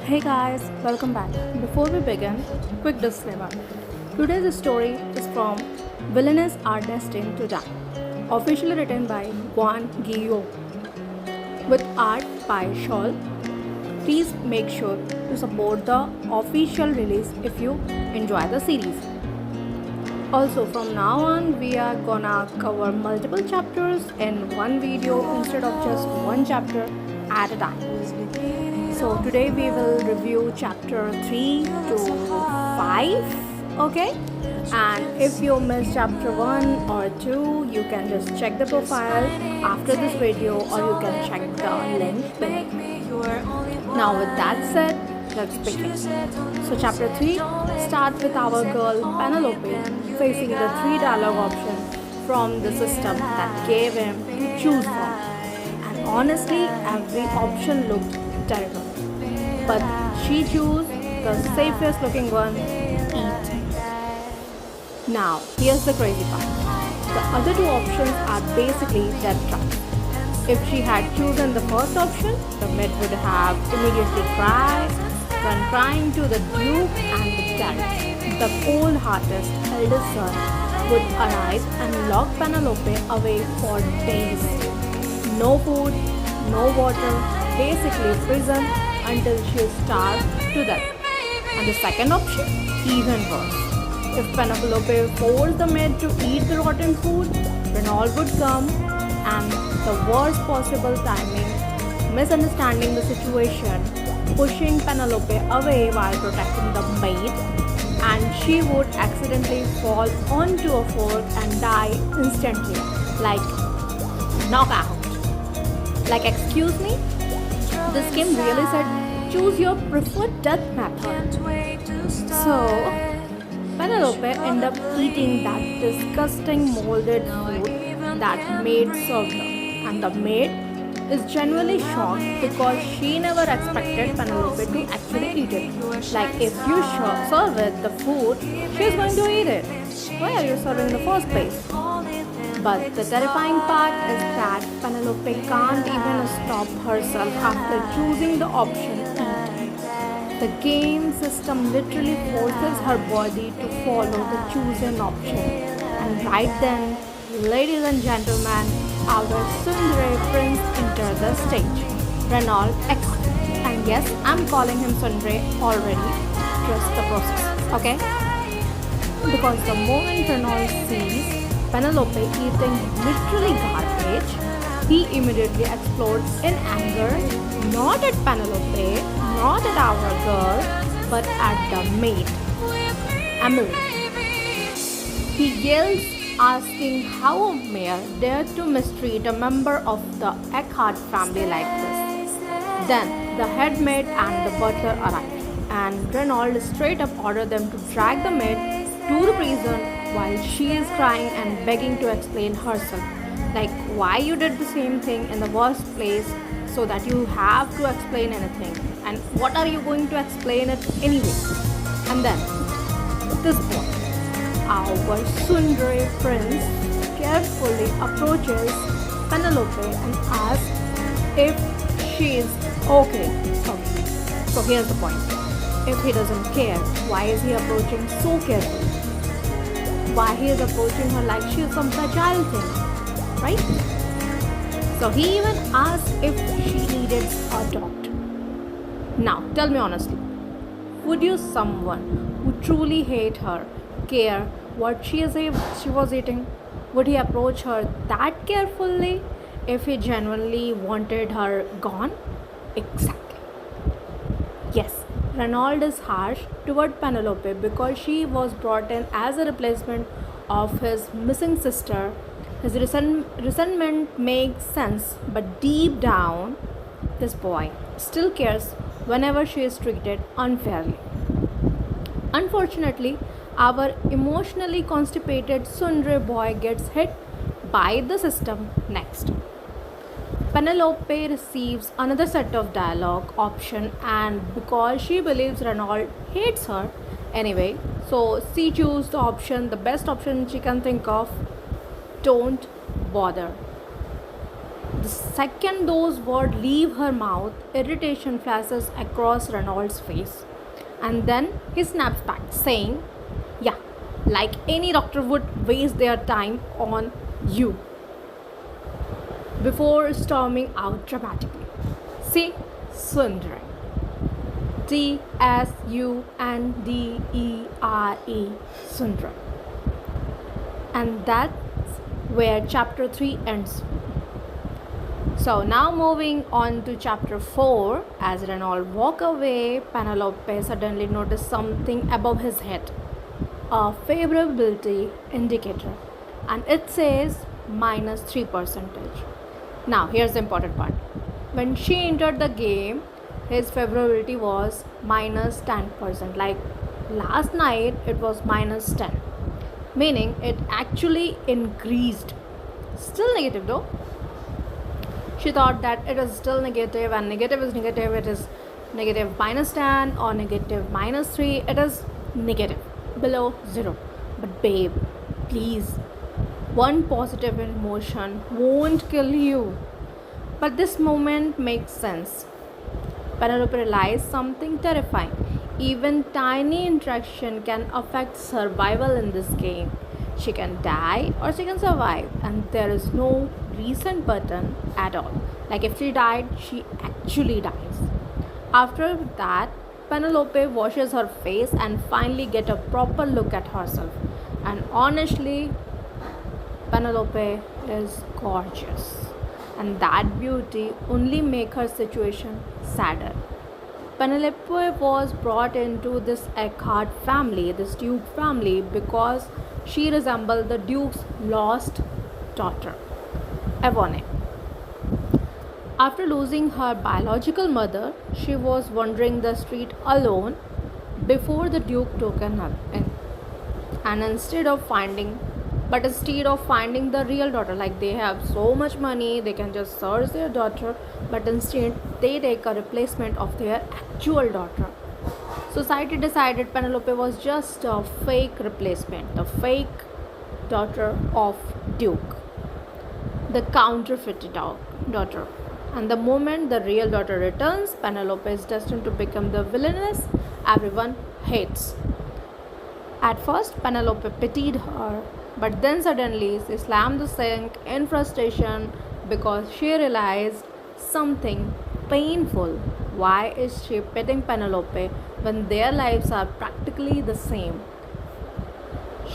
Hey guys, welcome back. Before we begin, quick disclaimer. Today's story is from Villains Are Destined to Die, officially written by Guan Guillaume, with art by Shawl. Please make sure to support the official release if you enjoy the series. Also, from now on, we are gonna cover multiple chapters in one video instead of just one chapter at a time. So today we will review chapter 3 to 5, okay? And if you missed chapter 1 or 2, you can just check the profile after this video or you can check the link below. Now with that said, let's begin. So chapter 3 starts with our girl Penelope facing the 3 dialogue options from the system that gave him to choose from. And honestly, every option looked terrible. But she chose the safest looking one, eat. Now, here's the crazy part. The other 2 options are basically death traps. If she had chosen the first option, the maid would have immediately cried, run crying to the Duke and the Derek. The cold-hearted eldest son would arrive and lock Penelope away for days. No food, no water, basically prison until she is starved to death. And the second option, even worse. If Penelope forced the maid to eat the rotten food, Renault would come and the worst possible timing, misunderstanding the situation, pushing Penelope away while protecting the maid, and she would accidentally fall onto a fork and die instantly, like knockout. Like, excuse me? This game really said, choose your preferred death method. So, Penelope ended up eating that disgusting molded food that maid served her. And the maid is genuinely shocked because she never expected Penelope to actually eat it. Like, if you serve it the food, she's going to eat it. Why are you serving in the first place? But the terrifying part is that Penelope can't even stop herself after choosing the option eat. The game system literally forces her body to follow the chosen option. And right then, ladies and gentlemen, our Sundre prince enters the stage. Renault X. And yes, I'm calling him Sundre already. Trust the process, okay? Because the moment Renault sees Penelope eating literally garbage, he immediately explodes in anger, not at Penelope, not at our girl, but at the maid, Emily. He yells, asking how a mayor dared to mistreat a member of the Eckhart family like this. Then the head maid and the butler arrive, and Renault straight up orders them to drag the maid to the prison while she is crying and begging to explain herself. Like, why you did the same thing in the first place so that you have to explain anything. And what are you going to explain it anyway? And then, at this point, our Sundre prince carefully approaches Penelope and asks if she is okay. So here's the point. If he doesn't care, why is he approaching so carefully? Why he is approaching her like she is some fragile thing, right? So he even asked if she needed a doctor. Now, tell me honestly, would you someone who truly hate her care what she was eating? Would he approach her that carefully if he genuinely wanted her gone? Exactly. Yes, Renault is harsh toward Penelope because she was brought in as a replacement of his missing sister. His resentment makes sense, but deep down, this boy still cares whenever she is treated unfairly. Unfortunately, our emotionally constipated Sundre boy gets hit by the system next. Penelope receives another set of dialogue option, and because she believes Renault hates her anyway, so she chooses the option, the best option she can think of, don't bother. The second those words leave her mouth, irritation flashes across Reynolds' face. And then he snaps back, saying, "Yeah, like any doctor would waste their time on you," before storming out dramatically. "See, Sundre. Sundre. Sundre." And that's where chapter 3 ends. So now moving on to chapter 4, as Renault walk away, Penelope suddenly noticed something above his head, a favorability indicator, and it says -3%. Now here's the important part. When she entered the game, his favorability was -10%. Like last night, it was -10, meaning it actually increased. Still negative though. She thought that it is still negative, and negative is negative. It is negative -10 or negative -3. It is negative, below 0. But babe, please, one positive emotion won't kill you. But this moment makes sense. Penelope realized something terrifying. Even tiny interaction can affect survival in this game. She can die or she can survive, and there is no reset button at all. Like if she died, she actually dies. After that, Penelope washes her face and finally get a proper look at herself. And honestly, Penelope is gorgeous, and that beauty only make her situation sadder. Penelope was brought into this Eckhart family, this Duke family, because she resembled the Duke's lost daughter, Evone. After losing her biological mother, she was wandering the street alone before the Duke took her in. And instead of finding the real daughter, like they have so much money, they can just search their daughter, but instead they take a replacement of their actual daughter. Society decided Penelope was just a fake replacement, the fake daughter of Duke, the counterfeit daughter. And the moment the real daughter returns, Penelope is destined to become the villainess everyone hates. At first, Penelope pitied her, but then suddenly she slammed the sink in frustration because she realized something painful. Why is she pitying Penelope when their lives are practically the same?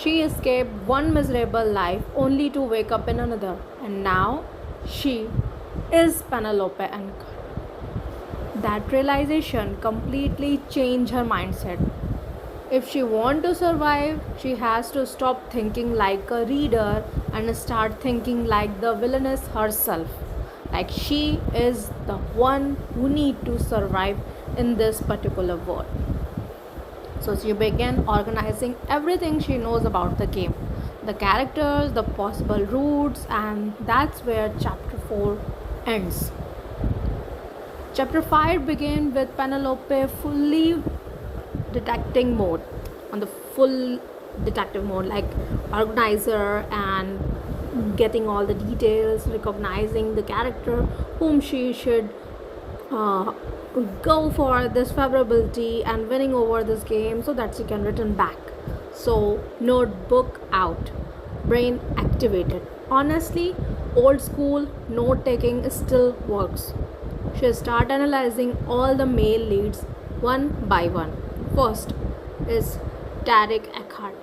She escaped one miserable life only to wake up in another, and now she is Penelope and that realization completely changed her mindset. If she wants to survive, she has to stop thinking like a reader and start thinking like the villainess herself. Like she is the one who need to survive in this particular world. So she began organizing everything she knows about the game, the characters, the possible routes, and that's where chapter 4 ends. Chapter 5 begins with Penelope fully detecting mode, on the full detective mode, like organizer and getting all the details, recognizing the character whom she should uh, go for this favorability and winning over this game so that she can return back. So notebook out, brain activated. Honestly, old school note taking still works. She start analyzing all the male leads one by one. First is Tarek Eckhart,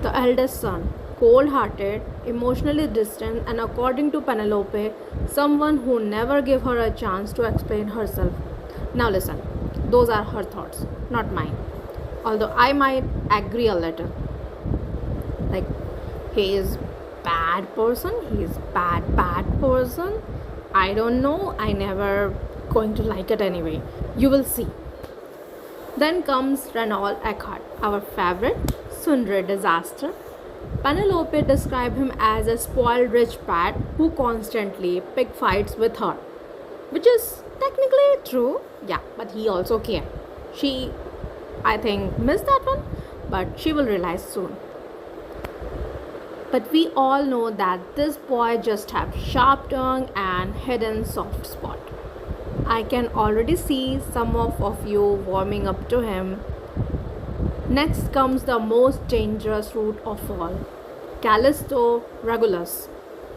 the eldest son, cold hearted, emotionally distant, and according to Penelope, someone who never gave her a chance to explain herself. Now listen, those are her thoughts, not mine. Although I might agree a little. Like, he is bad person, he is bad person. I don't know, I never going to like it anyway. You will see. Then comes Renault Eckhart, our favorite, Sundre disaster. Penelope described him as a spoiled rich brat who constantly pick fights with her, which is technically true, yeah, but he also cared. She, I think, missed that one, but she will realize soon. But we all know that this boy just have sharp tongue and hidden soft spot. I can already see some of you warming up to him. Next comes the most dangerous route of all, Callisto Regulus,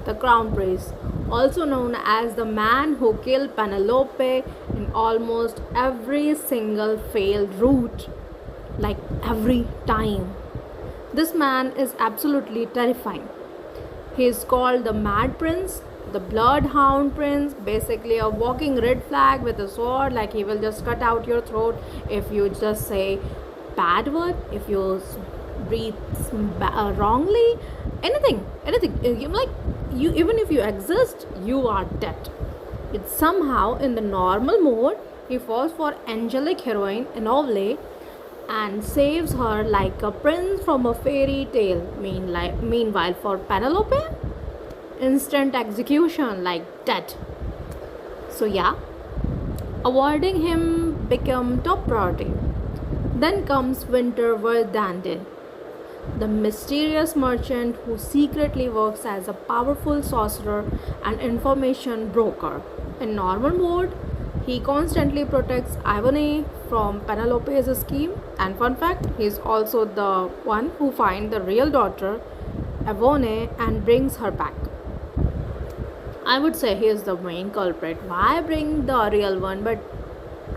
the crown prince, also known as the man who killed Penelope in almost every single failed route, like every time. This man is absolutely terrifying. He is called the Mad Prince, the Bloodhound Prince, basically a walking red flag with a sword, like he will just cut out your throat if you just say bad word, if you breathe wrongly, anything. Like you, even if you exist, you are dead. It's somehow in the normal mode, he falls for angelic heroine Enoble and saves her like a prince from a fairy tale. Meanwhile, for Penelope, instant execution like dead. So yeah, avoiding him become top priority. Then comes Winter Verdandin, the mysterious merchant who secretly works as a powerful sorcerer and information broker. In normal mode, he constantly protects Ivone from Penelope's scheme, and fun fact, he is also the one who finds the real daughter, Ivone, and brings her back. I would say he is the main culprit. Why bring the real one? But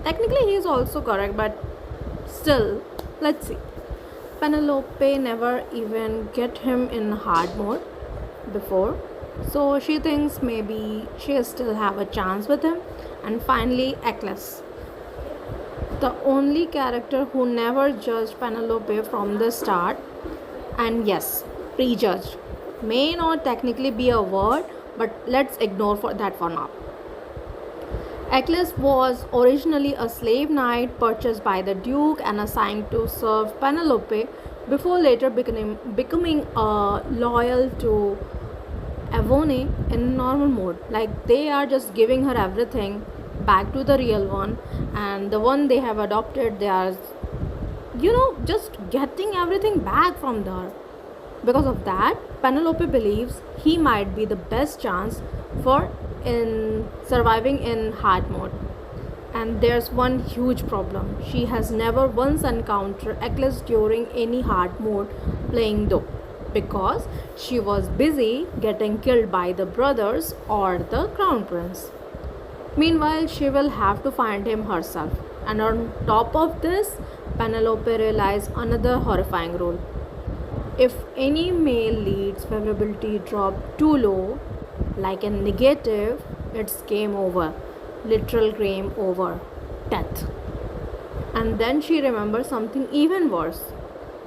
technically, he is also correct, but still, let's see. Penelope never even get him in hard mode before, so she thinks maybe she still have a chance with him. And finally, Eccles, the only character who never judged Penelope from the start, and yes, prejudged may not technically be a word, but let's ignore for that for now. Eccles was originally a slave knight purchased by the Duke and assigned to serve Penelope before later becoming loyal to Avone in normal mode. Like they are just giving her everything back to the real one, and the one they have adopted, they are, just getting everything back from her. Because of that, Penelope believes he might be the best chance for in surviving in hard mode. And there's one huge problem. She has never once encountered Eccles during any hard mode playing though, because she was busy getting killed by the brothers or the crown prince. Meanwhile, she will have to find him herself. And on top of this, Penelope realized another horrifying rule. If any male lead's favorability drop too low, like a negative, it's game over. Literal game over. Death. And then she remembers something even worse.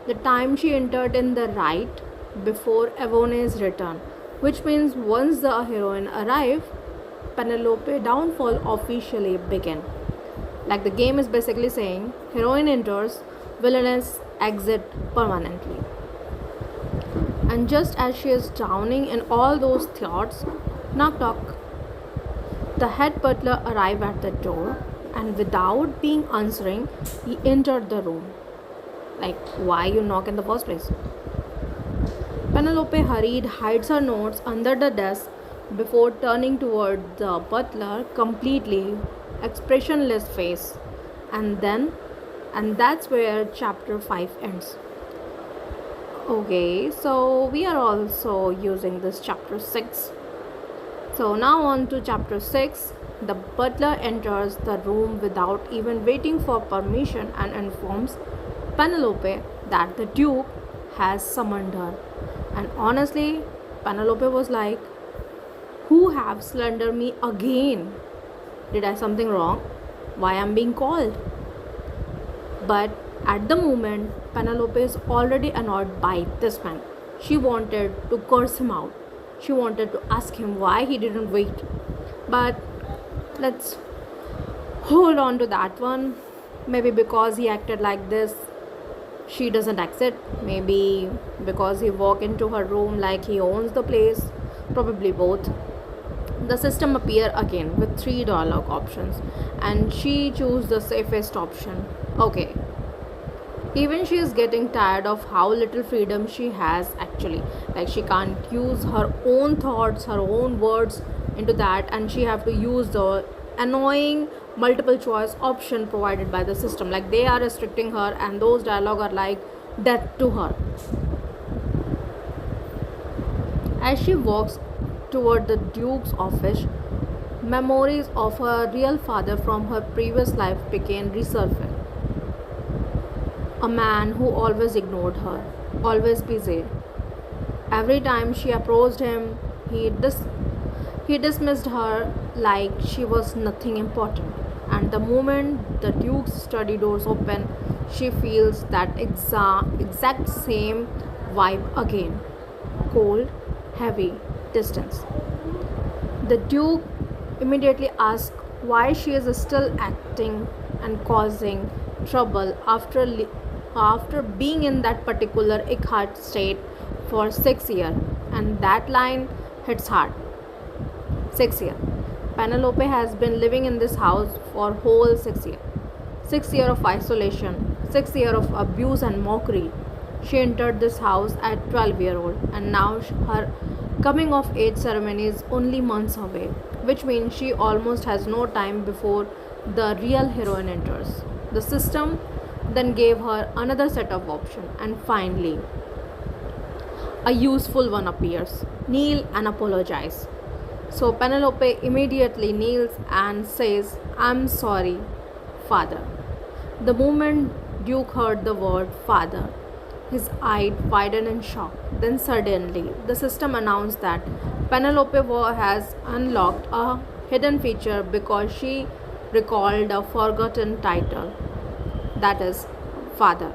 The time she entered in the right before Avone's return, which means once the heroine arrived, Penelope downfall officially began. Like the game is basically saying, heroine enters, villainess exit permanently. And just as she is drowning in all those thoughts, knock knock. The head butler arrived at the door, and without being answering, he entered the room. Like, why you knock in the first place? Penelope hurried, hides her notes under the desk before turning toward the butler, completely expressionless face. And that's where chapter 5 ends. Okay, so we are also using this chapter 6. So now on to chapter 6. The butler enters the room without even waiting for permission and informs Penelope that the Duke has summoned her. And honestly, Penelope was like, who have slandered me again? Did I something wrong? Why I'm being called? But at the moment, Penelope is already annoyed by this man. She wanted to curse him out. She wanted to ask him why he didn't wait. But let's hold on to that one. Maybe because he acted like this, she doesn't exit. Maybe because he walked into her room like he owns the place. Probably both. The system appear again with 3 dialogue options, and she chose the safest option. Okay, Even she is getting tired of how little freedom she has actually. Like she can't use her own thoughts, her own words into that, and she have to use the annoying multiple choice option provided by the system. Like they are restricting her, and those dialogue are like death to her. As she walks toward the Duke's office, memories of her real father from her previous life began resurfacing. A man who always ignored her, always busy. Every time she approached him, he dismissed her like she was nothing important. And the moment the Duke's study doors open, she feels that exact same vibe again, cold, heavy, distance. The Duke immediately asks why she is still acting and causing trouble after being in that particular ikhat state for 6 years, and that line hits hard. 6 years. Penelope has been living in this house for whole 6 years. 6 years of isolation, 6 years of abuse and mockery. She entered this house at 12-year-old, and now her coming of age ceremony is only months away, which means she almost has no time before the real heroine enters. The system then gave her another set of options, and finally, a useful one appears. Kneel and apologize. So Penelope immediately kneels and says, I'm sorry, father. The moment Duke heard the word father, his eyes widened in shock. Then suddenly, the system announced that has unlocked a hidden feature because she recalled a forgotten title, that is, father.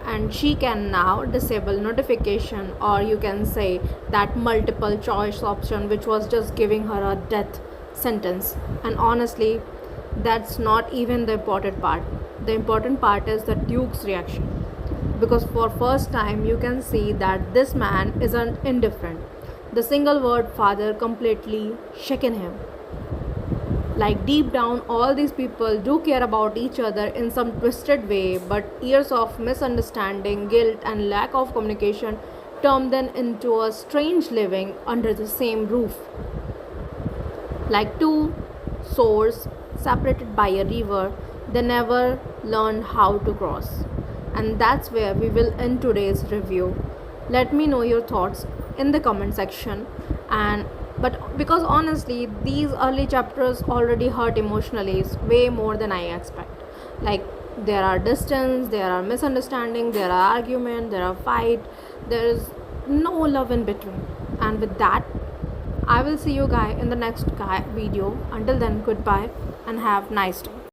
And she can now disable notification, or you can say that multiple choice option which was just giving her a death sentence. And honestly, that's not even the important part. The important part is the Duke's reaction, because for first time you can see that this man isn't indifferent. The single word father completely shaken him. Like deep down, all these people do care about each other in some twisted way, but years of misunderstanding, guilt, and lack of communication turn them into a strange living under the same roof. Like two souls separated by a river, they never learned how to cross. And that's where we will end today's review. Let me know your thoughts in the comment section. And but because honestly, these early chapters already hurt emotionally way more than I expect. Like there are distance, there are misunderstanding, there are argument, there are fight, there is no love in between. And with that, I will see you guys in the next video. Until then, goodbye and have nice day.